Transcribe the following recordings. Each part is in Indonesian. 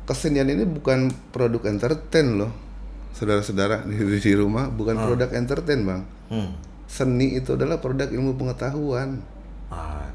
kesenian ini bukan produk entertain loh, saudara-saudara di rumah, bukan produk entertain bang. Seni itu adalah produk ilmu pengetahuan. Ah,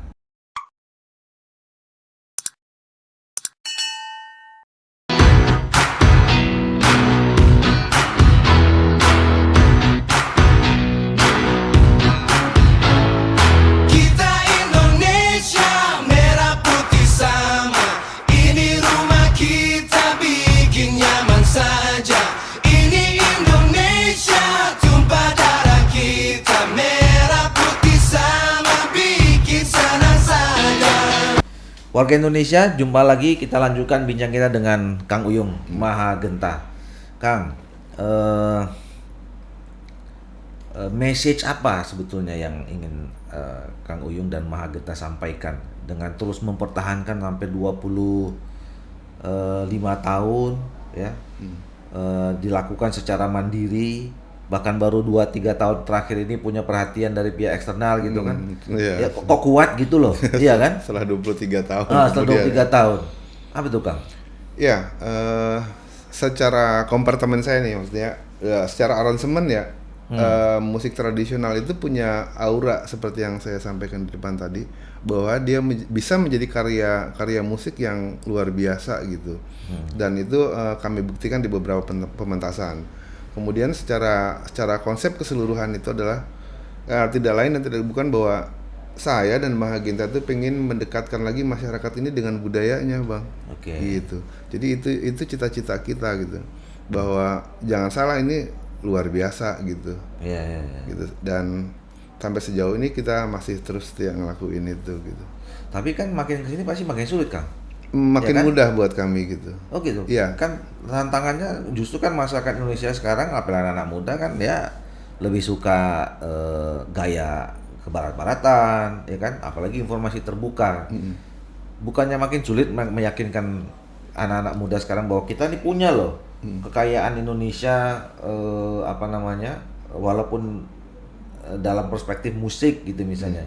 Kita Indonesia merah putih sama. Ini rumah kita bikin nyaman saja. Ini Indonesia tumpah darah kita. Merah putih sama bikin senang saja. Warga Indonesia, jumpa lagi, kita lanjutkan bincang kita dengan Kang Uyung Mahagenta. Kang, message apa sebetulnya yang ingin Kang Uyung dan Mahagenta sampaikan dengan terus mempertahankan sampai 25 tahun ya, dilakukan secara mandiri, bahkan baru 2-3 tahun terakhir ini punya perhatian dari pihak eksternal gitu kan. Iya. Ya, kok kuat gitu loh, iya kan? Setelah 23 tahun. Setelah kemudian. 23 tahun. Apa tuh Kang? Ya, secara kompartemen saya nih, maksudnya secara aransemen ya, musik tradisional itu punya aura seperti yang saya sampaikan di depan tadi, bahwa dia bisa menjadi karya musik yang luar biasa gitu. Dan itu kami buktikan di beberapa pementasan. Kemudian secara konsep keseluruhan itu adalah tidak lain dan tidak bukan bahwa saya dan Mahagenta itu pengen mendekatkan lagi masyarakat ini dengan budayanya, bang. Oke. Gitu. Jadi itu cita-cita kita gitu, bahwa jangan salah, ini luar biasa gitu. Iya. Gitu. Dan sampai sejauh ini kita masih terus setia ngelakuin itu gitu. Tapi kan makin kesini pasti makin sulit Kang. Makin Ya kan? mudah buat kami gitu. Oh gitu. Iya. Kan tantangannya justru kan masyarakat Indonesia sekarang, apalagi anak muda kan dia lebih suka gaya kebarat-baratan, ya kan? Apalagi informasi terbuka. Bukannya makin sulit meyakinkan anak-anak muda sekarang bahwa kita ini punya loh kekayaan Indonesia, apa namanya? Walaupun dalam perspektif musik gitu misalnya.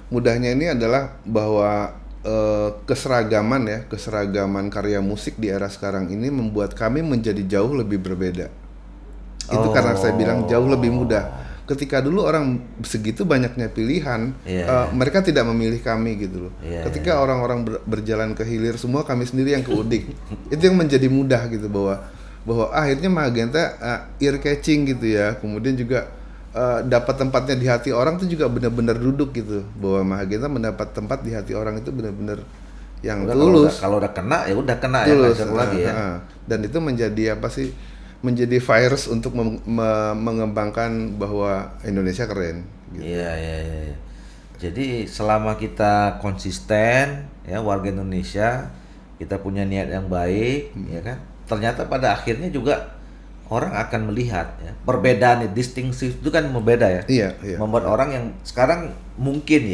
Mudahnya ini adalah bahwa keseragaman karya musik di era sekarang ini membuat kami menjadi jauh lebih berbeda. Itu karena saya bilang jauh lebih mudah. Ketika dulu orang segitu banyaknya pilihan, mereka tidak memilih kami gitu loh. Ketika orang-orang berjalan ke hilir, semua kami sendiri yang keudik. Itu yang menjadi mudah gitu, bahwa akhirnya Mahagenta ear catching gitu ya. Kemudian juga dapat tempatnya di hati orang tuh juga benar-benar duduk gitu, bahwa Mahagenta mendapat tempat di hati orang itu benar-benar yang Udah, tulus. kalau udah kena ya udah kena Tulus, ya, nggak lagi ya. Dan itu menjadi apa sih? Menjadi virus untuk mengembangkan bahwa Indonesia keren. Gitu. Iya. Jadi selama kita konsisten ya, warga Indonesia, kita punya niat yang baik, ya kan. Ternyata pada akhirnya juga orang akan melihat ya, perbedaan distinktif itu kan membeda ya. Iya. Membuat orang yang sekarang mungkin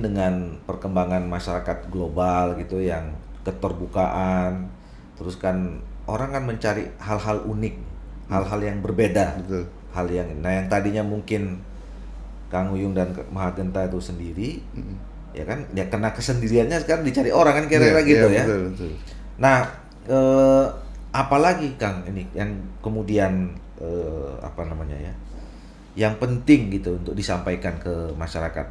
dengan perkembangan masyarakat global gitu, yang keterbukaan, terus kan orang kan mencari hal-hal unik, hal-hal yang berbeda. Betul. Hal yang yang tadinya mungkin Kang Uyung dan Mahagenta itu sendiri, ya kan, ya kena kesendiriannya sekarang dicari orang kan kira-kira gitu ya. Betul. Nah, apalagi Kang ini yang kemudian apa namanya ya, yang penting gitu untuk disampaikan ke masyarakat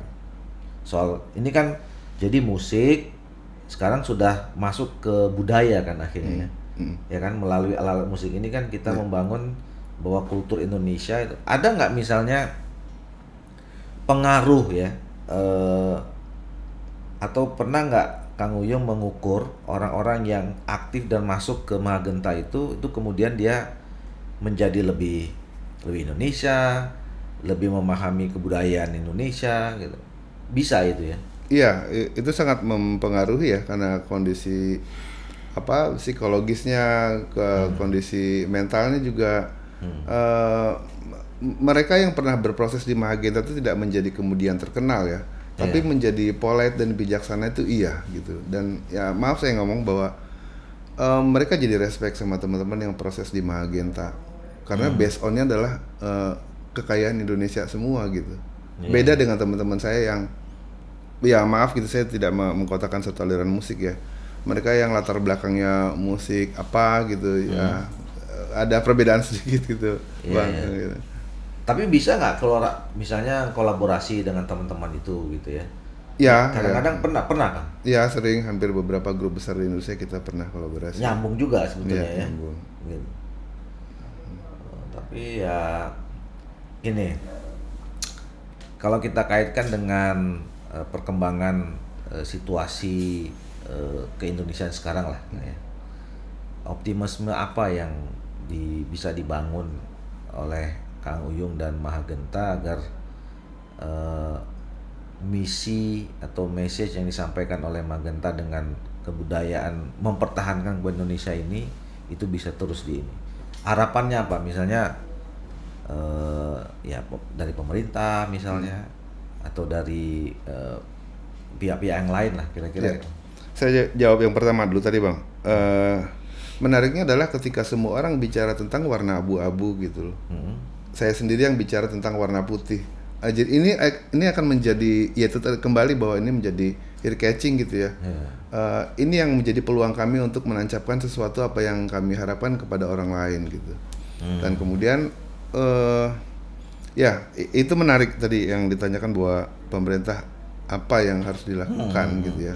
soal ini kan, jadi musik sekarang sudah masuk ke budaya kan akhirnya ya kan, melalui alat-alat musik ini kan kita membangun bahwa kultur Indonesia itu ada nggak misalnya pengaruh ya, atau pernah nggak Kang Uyung mengukur orang-orang yang aktif dan masuk ke Mahagenta itu kemudian dia menjadi lebih Indonesia, lebih memahami kebudayaan Indonesia gitu, bisa itu ya? Iya, itu sangat mempengaruhi ya, karena kondisi psikologisnya, kondisi mentalnya juga. Mereka yang pernah berproses di Mahagenta itu tidak menjadi kemudian terkenal ya, tapi menjadi polite dan bijaksana itu iya gitu. Dan ya maaf saya ngomong bahwa mereka jadi respect sama teman-teman yang proses di Mahagenta, karena based on-nya adalah kekayaan Indonesia semua gitu. Beda dengan teman-teman saya yang, ya maaf gitu, saya tidak mengkotakan satu aliran musik ya, mereka yang latar belakangnya musik apa gitu ya. Ada perbedaan sedikit gitu, Bang. Gitu. Tapi bisa nggak kalau misalnya kolaborasi dengan teman-teman itu gitu ya? Ya, kadang-kadang pernah kan? Ya, sering, hampir beberapa grup besar di Indonesia kita pernah kolaborasi. Nyambung juga sebetulnya ya. Nyambung. Gitu. Tapi ya ini kalau kita kaitkan dengan perkembangan situasi ke-Indonesiaan sekarang lah ya. Optimisme apa yang bisa dibangun oleh Kang Uyung dan Mahagenta agar misi atau message yang disampaikan oleh Mahagenta dengan kebudayaan mempertahankan kebudayaan Indonesia ini itu bisa terus harapannya apa? Misalnya ya dari pemerintah misalnya atau dari pihak-pihak yang lain lah kira-kira. Ya. Saya jawab yang pertama dulu tadi, Bang. Menariknya adalah ketika semua orang bicara tentang warna abu-abu gitu loh. Saya sendiri yang bicara tentang warna putih. Jadi ini akan menjadi kembali bahwa ini menjadi ear catching gitu ya. Ini yang menjadi peluang kami untuk menancapkan sesuatu apa yang kami harapkan kepada orang lain gitu. Dan kemudian ya itu menarik tadi yang ditanyakan bahwa pemerintah apa yang harus dilakukan gitu ya.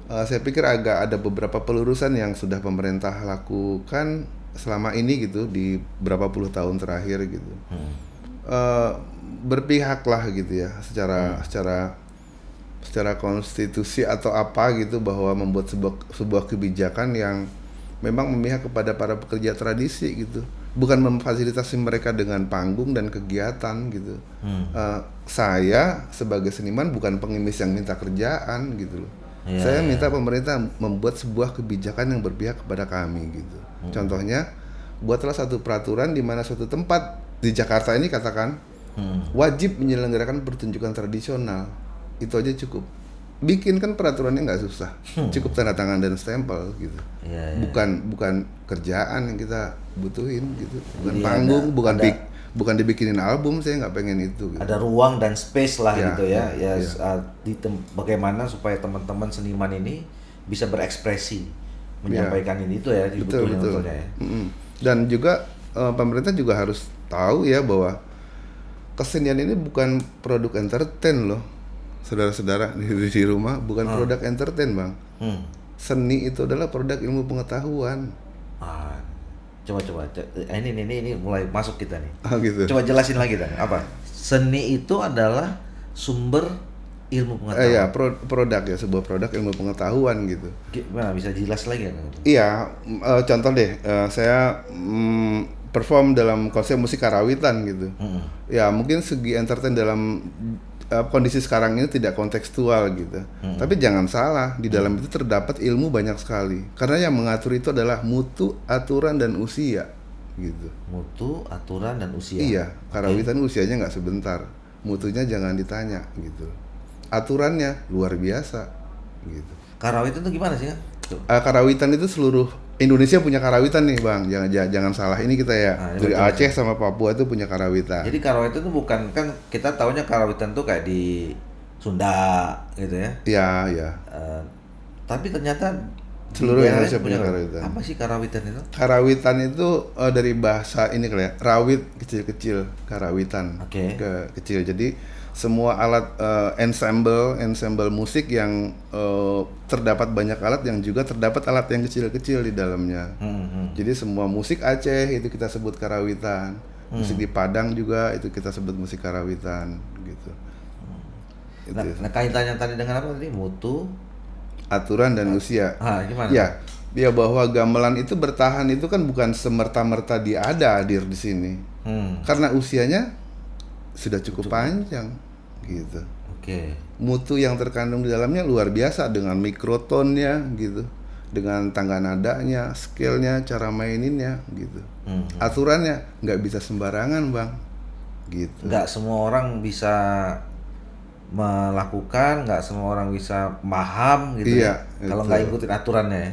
Saya pikir agak ada beberapa pelurusan yang sudah pemerintah lakukan selama ini gitu di berapa puluh tahun terakhir gitu. Berpihaklah gitu ya secara konstitusi atau apa gitu bahwa membuat sebuah kebijakan yang memang memihak kepada para pekerja tradisi gitu, bukan memfasilitasi mereka dengan panggung dan kegiatan gitu. Saya sebagai seniman bukan pengemis yang minta kerjaan gitu loh. Saya minta pemerintah membuat sebuah kebijakan yang berpihak kepada kami gitu. Contohnya, buatlah satu peraturan di mana suatu tempat di Jakarta ini katakan wajib menyelenggarakan pertunjukan tradisional. Itu aja cukup. Bikin kan peraturannya nggak susah, cukup tanda tangan dan stempel gitu. Bukan kerjaan yang kita butuhin gitu. Bukan panggung, bukan dibikinin album, saya nggak pengen itu. Gitu. Ada ruang dan space lah gitu ya. Bagaimana supaya teman-teman seniman ini bisa berekspresi menyampaikan ini itu ya betul ya. Dan juga pemerintah juga harus tahu ya bahwa kesenian ini bukan produk entertain loh, saudara-saudara di rumah, bukan produk entertain, Bang. Seni itu adalah produk ilmu pengetahuan. Coba ini mulai masuk kita nih. Gitu. Coba jelasin lagi Dan, apa? Seni itu adalah sumber ilmu pengetahuan. Iya, produk ya, sebuah produk ilmu pengetahuan gitu. Gimana bisa jelas lagi kan? Iya, contoh deh, saya perform dalam konsep musik karawitan gitu. Ya mungkin segi entertain dalam kondisi sekarang ini tidak kontekstual gitu. Tapi jangan salah, di dalam itu terdapat ilmu banyak sekali. Karena yang mengatur itu adalah mutu, aturan, dan usia gitu. Mutu, aturan, dan usia. Iya, karawitan usianya nggak sebentar. Mutunya jangan ditanya gitu. Aturannya luar biasa gitu. Karawitan itu gimana sih? Karawitan itu seluruh Indonesia punya karawitan nih, Bang. Jangan salah, ini kita ya dari Aceh sama Papua itu punya karawitan. Jadi karawitan itu bukan, kan kita taunya karawitan tuh kayak di Sunda gitu ya. Iya. Tapi ternyata seluruh Indonesia punya karawitan. Apa sih karawitan itu? Karawitan itu dari bahasa ini kali ya, rawit kecil-kecil, karawitan. Kecil. Jadi semua alat ensemble musik yang terdapat banyak alat yang juga terdapat alat yang kecil-kecil di dalamnya. Jadi semua musik Aceh itu kita sebut karawitan. Musik di Padang juga itu kita sebut musik karawitan gitu. Nah, kaitannya tadi dengan apa tadi? Mutu, aturan, dan usia. Gimana? Ya bahwa gamelan itu bertahan itu kan bukan semerta-merta dia hadir di sini. Karena usianya sudah cukup panjang gitu. Mutu yang terkandung di dalamnya luar biasa dengan mikrotonnya gitu, dengan tangga nadanya, scale-nya, cara maininnya gitu. Aturannya nggak bisa sembarangan, Bang. Gitu. Nggak semua orang bisa melakukan, nggak semua orang bisa paham gitu ya. Kalau nggak ikutin aturannya ya.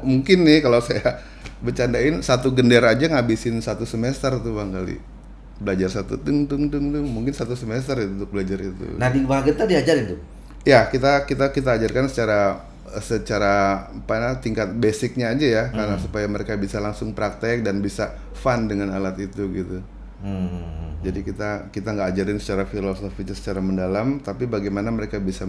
Mungkin nih kalau saya bercandain, satu gender aja ngabisin 1 semester tuh, Bang, kali. Belajar satu mungkin 1 semester itu untuk belajar itu. Nah, di Mahagenta diajarin tuh? Ya, kita ajarkan secara secara tingkat basicnya aja ya, karena supaya mereka bisa langsung praktek dan bisa fun dengan alat itu gitu. Jadi kita nggak ajarin secara filosofi secara mendalam, tapi bagaimana mereka bisa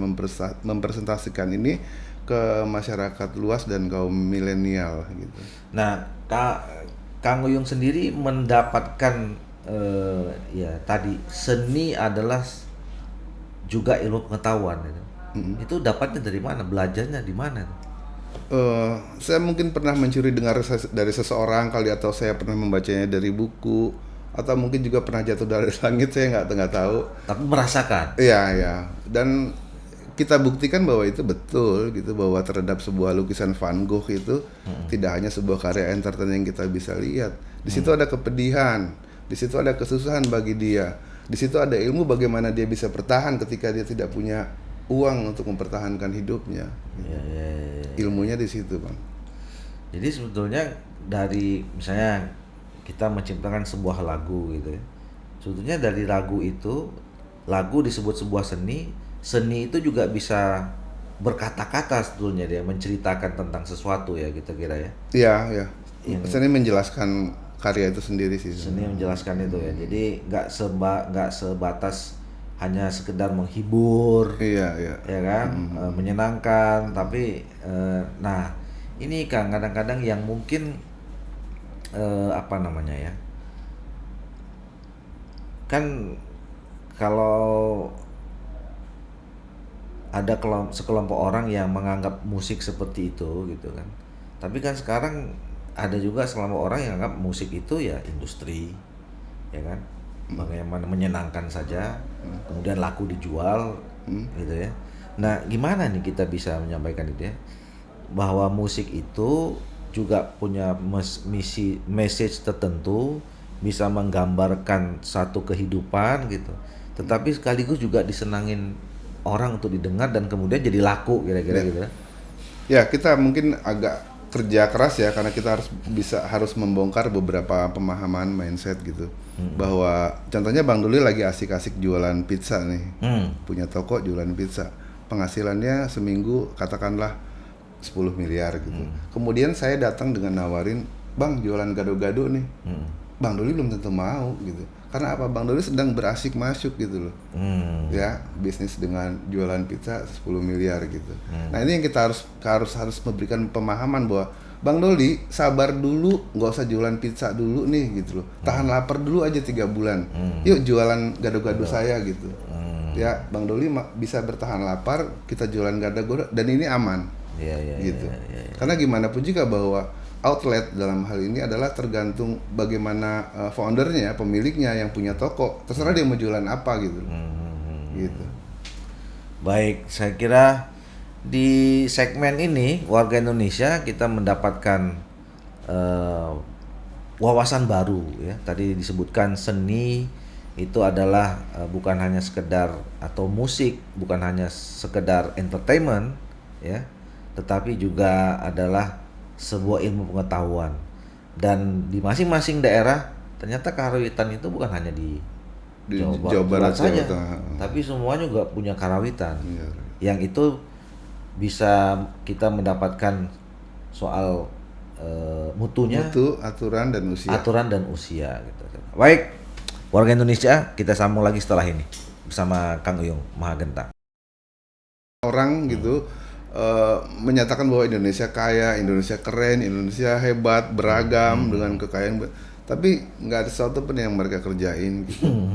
mempresentasikan ini ke masyarakat luas dan kaum milenial gitu. Nah, Kang Uyung sendiri mendapatkan ya tadi seni adalah juga ilmu pengetahuan gitu. Itu dapatnya dari mana? Belajarnya di mana? Saya mungkin pernah mencuri dengar dari seseorang kali, atau saya pernah membacanya dari buku, atau mungkin juga pernah jatuh dari langit, saya nggak tahu. Tapi merasakan. Iya, ya. Dan kita buktikan bahwa itu betul gitu, bahwa terhadap sebuah lukisan Van Gogh itu tidak hanya sebuah karya entertain yang kita bisa lihat. Di situ ada kepedihan, di situ ada kesusahan bagi dia, di situ ada ilmu bagaimana dia bisa bertahan ketika dia tidak punya uang untuk mempertahankan hidupnya. Ya. Ilmunya di situ, Bang. Jadi sebetulnya dari misalnya kita menciptakan sebuah lagu gitu ya. Sebetulnya dari lagu itu, lagu disebut sebuah seni, seni itu juga bisa berkata-kata sebetulnya, dia menceritakan tentang sesuatu ya, kita kira ya. Iya. Seni menjelaskan karya itu sendiri sih. Seni menjelaskan itu ya. Jadi nggak sebatas hanya sekedar menghibur. Iya. Ya kan, menyenangkan, tapi nah, ini Kang kadang-kadang yang mungkin apa namanya ya? Kan kalau ada sekelompok orang yang menganggap musik seperti itu gitu kan. Tapi kan sekarang ada juga sekelompok orang yang anggap musik itu ya industri, ya kan? Bagaimana menyenangkan saja, kemudian laku dijual, gitu ya. Nah, gimana nih kita bisa menyampaikan itu ya, bahwa musik itu juga punya message tertentu, bisa menggambarkan satu kehidupan gitu, tetapi sekaligus juga disenangin orang untuk didengar dan kemudian jadi laku kira-kira gitu ya. Ya, kita mungkin agak kerja keras ya, karena kita harus membongkar beberapa pemahaman mindset gitu. Bahwa contohnya Bang Duli lagi asik-asik jualan pizza nih. Punya toko jualan pizza. Penghasilannya seminggu katakanlah 10 miliar gitu. Kemudian saya datang dengan nawarin, "Bang, jualan gado-gado nih." Bang Doli belum tentu mau gitu. Karena apa? Bang Doli sedang berasik masuk gitu loh. Ya, bisnis dengan jualan pizza 10 miliar gitu. Nah, ini yang kita harus memberikan pemahaman bahwa Bang Doli sabar dulu, nggak usah jualan pizza dulu nih gitu loh. Tahan lapar dulu aja 3 bulan. Yuk jualan gado-gado saya gitu. Ya, Bang Doli bisa bertahan lapar, kita jualan gado-gado dan ini aman. Gitu. Karena gimana pun juga bahwa outlet dalam hal ini adalah tergantung bagaimana foundernya, pemiliknya yang punya toko. Terserah dia mau jualan apa gitu. Gitu. Baik, saya kira di segmen ini Warga Indonesia kita mendapatkan wawasan baru ya. Tadi disebutkan seni itu adalah bukan hanya sekedar atau musik, bukan hanya sekedar entertainment ya, tetapi juga adalah sebuah ilmu pengetahuan. Dan di masing-masing daerah ternyata karawitan itu bukan hanya di Jawa Barat saja, tapi semuanya juga punya karawitan. Yang itu bisa kita mendapatkan soal mutu, aturan dan usia gitu. Baik, Warga Indonesia, kita sambung lagi setelah ini bersama Kang Uyung Mahagenta. Orang gitu menyatakan bahwa Indonesia kaya, Indonesia keren, Indonesia hebat, beragam dengan kekayaan, tapi nggak ada sesuatu pun yang mereka kerjain gitu.